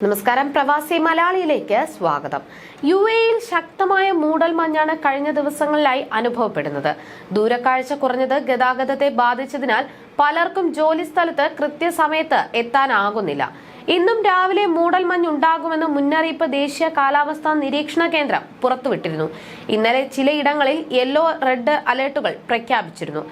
നമസ്കാരം, പ്രവാസി മലയാളിയിലേക്ക് സ്വാഗതം. യുഎഇയിൽ ശക്തമായ മൂടൽമഞ്ഞാണ് കഴിഞ്ഞ ദിവസങ്ങളിലായി അനുഭവപ്പെടുന്നത്. ദൂരക്കാഴ്ച കുറഞ്ഞത് ഗതാഗതത്തെ ബാധിച്ചതിനാൽ പലർക്കും ജോലിസ്ഥലത്ത് കൃത്യസമയത്ത് എത്താനാകുന്നില്ല. ഇന്നും രാവിലെ മൂടൽമഞ്ഞുണ്ടാകുമെന്ന് മുന്നറിയിപ്പ് ദേശീയ കാലാവസ്ഥാ നിരീക്ഷണ കേന്ദ്രം പുറത്തുവിട്ടിരുന്നു. ഇന്നലെ ചിലയിടങ്ങളിൽ യെല്ലോ, റെഡ് അലർട്ടുകൾ പ്രഖ്യാപിച്ചിരുന്നു.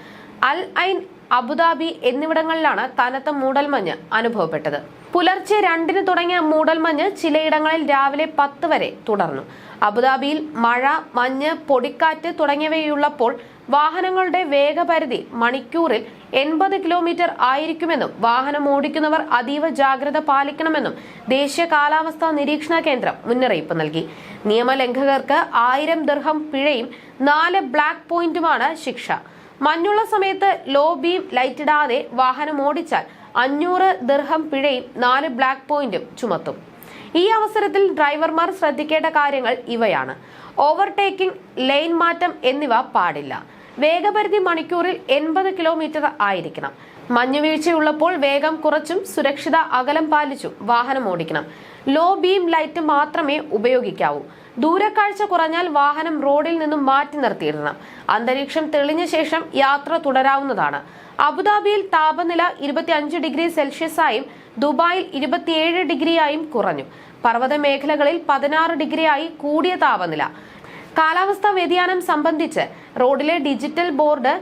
അൽ ഐൻ, അബുദാബി എന്നിവിടങ്ങളിലാണ് കനത്ത മൂടൽമഞ്ഞ് അനുഭവപ്പെട്ടത്. പുലർച്ചെ 2-ന് തുടങ്ങിയ മൂടൽമഞ്ഞ് ചിലയിടങ്ങളിൽ രാവിലെ 10 വരെ തുടർന്നു. അബുദാബിയിൽ മഴ, മഞ്ഞ്, പൊടിക്കാറ്റ് തുടങ്ങിയവയുള്ളപ്പോൾ വാഹനങ്ങളുടെ വേഗപരിധി മണിക്കൂറിൽ 80 കിലോമീറ്റർ ആയിരിക്കുമെന്നും വാഹനം ഓടിക്കുന്നവർ അതീവ ജാഗ്രത പാലിക്കണമെന്നും ദേശീയ കാലാവസ്ഥാ നിരീക്ഷണ കേന്ദ്രം മുന്നറിയിപ്പ് നൽകി. നിയമലംഘകർക്ക് 1000 ദിർഹം പിഴയും 4 ബ്ലാക്ക് പോയിന്റുമാണ് ശിക്ഷ. മഞ്ഞുള്ള സമയത്ത് ലോ ബീം ലൈറ്റിടാതെ വാഹനം ഓടിച്ചാൽ 500 ദിർഹം പിഴയും 4 ബ്ലാക്ക് പോയിന്റും ചുമത്തും. ഈ അവസരത്തിൽ ഡ്രൈവർമാർ ശ്രദ്ധിക്കേണ്ട കാര്യങ്ങൾ ഇവയാണ്: ഓവർടേക്കിംഗ്, ലൈൻ മാറ്റം എന്നിവ പാടില്ല. വേഗപരിധി മണിക്കൂറിൽ 80 കിലോമീറ്റർ ആയിരിക്കണം. മഞ്ഞുവീഴ്ചയുള്ളപ്പോൾ വേഗം കുറച്ചും സുരക്ഷിത അകലം പാലിച്ചും വാഹനം ഓടിക്കണം. ലോ ബീം ലൈറ്റ് മാത്രമേ ഉപയോഗിക്കാവൂ. ദൂരക്കാഴ്ച കുറഞ്ഞാൽ വാഹനം റോഡിൽ നിന്നും മാറ്റി നിർത്തിയിടണം. അന്തരീക്ഷം തെളിഞ്ഞ ശേഷം യാത്ര തുടരാവുന്നതാണ്. അബുദാബിയിൽ താപനില 25 ഡിഗ്രി സെൽഷ്യസായും ദുബായിൽ 27 ഡിഗ്രിയായും കുറഞ്ഞു. പർവ്വത മേഖലകളിൽ 16 ഡിഗ്രിയായി കൂടിയ താപനില. കാലാവസ്ഥാ വ്യതിയാനം സംബന്ധിച്ച് റോഡിലെ ഡിജിറ്റൽ ബോർഡ്,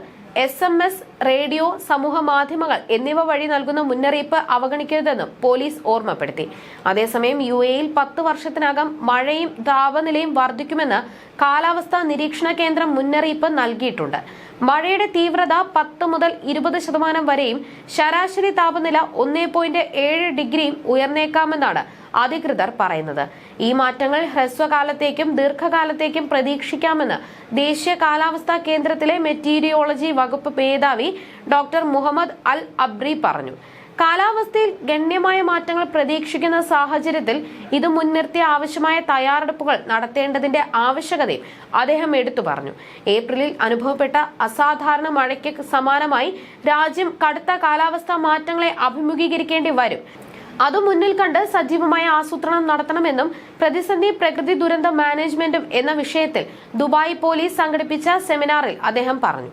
SMS, റേഡിയോ, സമൂഹ മാധ്യമങ്ങൾ എന്നിവ വഴി നൽകുന്ന മുന്നറിയിപ്പ് അവഗണിക്കരുതെന്നും പോലീസ് ഓർമ്മപ്പെടുത്തി. അതേസമയം UAEയിൽ 10 വർഷത്തിനകം മഴയും താപനിലയും വർദ്ധിക്കുമെന്ന് കാലാവസ്ഥാ നിരീക്ഷണ കേന്ദ്രം മുന്നറിയിപ്പ് നൽകിയിട്ടുണ്ട്. മഴയുടെ തീവ്രത 10 മുതൽ 20% വരെയും ശരാശരി താപനില 1.7 ഡിഗ്രിയും ഉയർന്നേക്കാമെന്നാണ് അധികൃതർ പറയുന്നത്. ഈ മാറ്റങ്ങൾ ഹ്രസ്വകാലത്തേക്കും ദീർഘകാലത്തേക്കും പ്രതീക്ഷിക്കാമെന്ന് ദേശീയ കാലാവസ്ഥാ കേന്ദ്രത്തിലെ മെറ്റീരിയോളജി വകുപ്പ് മേധാവി ഡോക്ടർ മുഹമ്മദ് അൽ അബ്രി പറഞ്ഞു. കാലാവസ്ഥയിൽ ഗണ്യമായ മാറ്റങ്ങൾ പ്രതീക്ഷിക്കുന്ന സാഹചര്യത്തിൽ ഇത് മുൻനിർത്തി ആവശ്യമായ തയ്യാറെടുപ്പുകൾ നടത്തേണ്ടതിന്റെ ആവശ്യകതയും അദ്ദേഹം എടുത്തു പറഞ്ഞു. ഏപ്രിലിൽ അനുഭവപ്പെട്ട അസാധാരണ മഴയ്ക്ക് സമാനമായി രാജ്യം കടുത്ത കാലാവസ്ഥാ മാറ്റങ്ങളെ അഭിമുഖീകരിക്കേണ്ടി വരും. അത് മുന്നിൽ കണ്ട് സജീവമായ ആസൂത്രണം നടത്തണമെന്നും പ്രതിസന്ധി പ്രകൃതി ദുരന്ത മാനേജ്മെന്റും എന്ന വിഷയത്തിൽ ദുബായ് പോലീസ് സംഘടിപ്പിച്ച സെമിനാറിൽ അദ്ദേഹം പറഞ്ഞു.